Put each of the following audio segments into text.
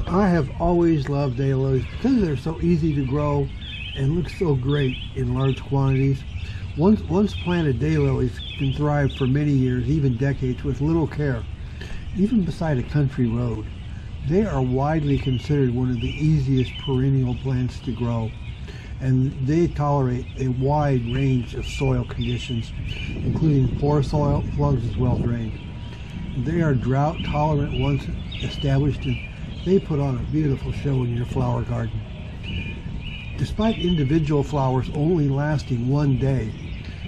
I have always loved daylilies because they're so easy to grow and look so great in large quantities. Once planted, daylilies can thrive for many years, even decades, with little care, even beside a country road. They are widely considered one of the easiest perennial plants to grow, and they tolerate a wide range of soil conditions, including poor soil, as long as it's well drained. They are drought tolerant once established, and they put on a beautiful show in your flower garden. Despite individual flowers only lasting one day,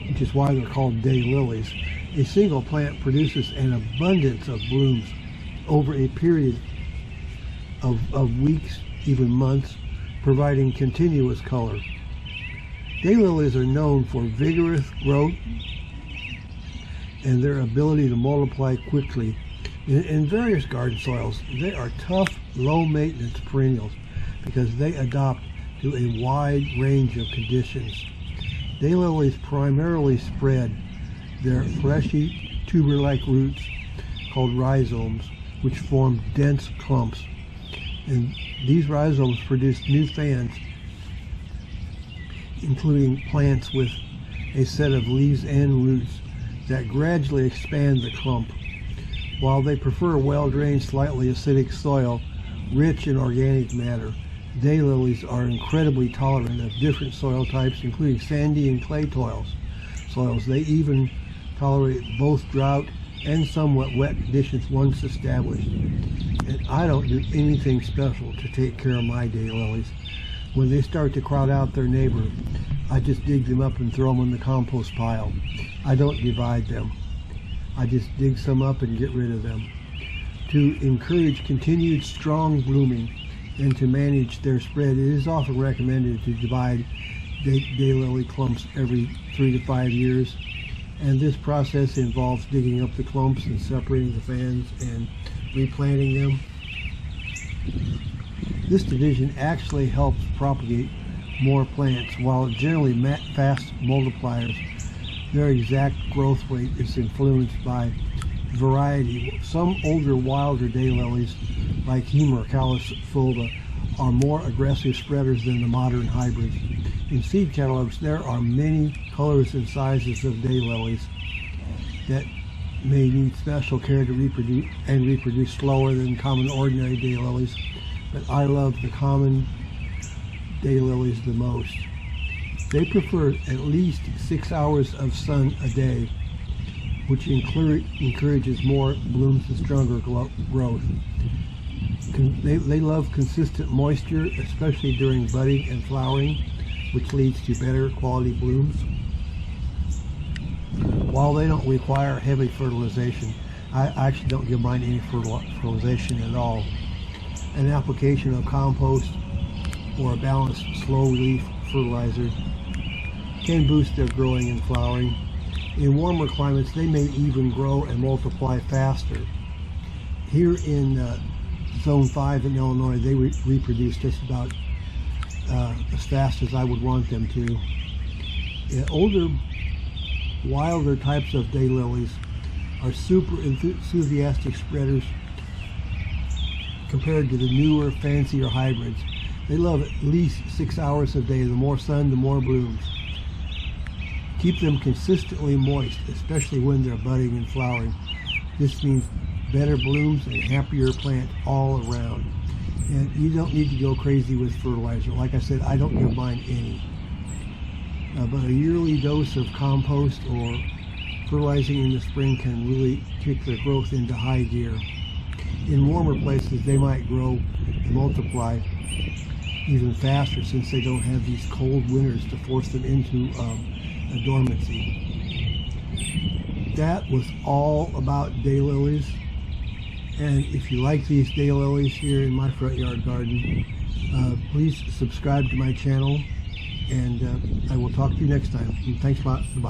which is why they're called daylilies, a single plant produces an abundance of blooms over a period of weeks, even months, providing continuous color. Daylilies are known for vigorous growth and their ability to multiply quickly. In various garden soils, they are tough, low-maintenance perennials because they adapt to a wide range of conditions. Daylilies primarily spread their fleshy, tuber-like roots called rhizomes, which form dense clumps. And these rhizomes produce new fans, including plants with a set of leaves and roots that gradually expand the clump. While they prefer well-drained, slightly acidic soil, rich in organic matter, daylilies are incredibly tolerant of different soil types, including sandy and clay soils. They even tolerate both drought and somewhat wet conditions once established. And I don't do anything special to take care of my daylilies. When they start to crowd out their neighbor, I just dig them up and throw them in the compost pile. I don't divide them. I just dig some up and get rid of them. To encourage continued strong blooming and to manage their spread, it is often recommended to divide daylily clumps every 3 to 5 years. And this process involves digging up the clumps and separating the fans and replanting them. This division actually helps propagate more plants. While generally fast multipliers, their exact growth rate is influenced by variety. Some older, wilder daylilies, like Hema or Calisfolda, are more aggressive spreaders than the modern hybrids. In seed catalogs, there are many colors and sizes of daylilies that may need special care to reproduce slower than common ordinary daylilies, but I love the common daylilies the most. They prefer at least 6 hours of sun a day, which encourages more blooms and stronger growth. They love consistent moisture, especially during budding and flowering, which leads to better quality blooms. While they don't require heavy fertilization, I actually don't give mine any fertilization at all. An application of compost or a balanced slow release fertilizer can boost their growing and flowering. In warmer climates, they may even grow and multiply faster. Here in Zone 5 in Illinois, they reproduce just about as fast as I would want them to. Older, wilder types of daylilies are super enthusiastic spreaders compared to the newer, fancier hybrids. They love at least 6 hours a day. The more sun, the more blooms. Keep them consistently moist, especially when they're budding and flowering. This means better blooms and happier plant all around. And you don't need to go crazy with fertilizer. Like I said, I don't give mine any. But a yearly dose of compost or fertilizing in the spring can really kick their growth into high gear. In warmer places, they might grow and multiply even faster since they don't have these cold winters to force them into a dormancy. That was all about daylilies. And if you like these daylilies here in my front yard garden, please subscribe to my channel, and I will talk to you next time. Thanks a lot. Bye.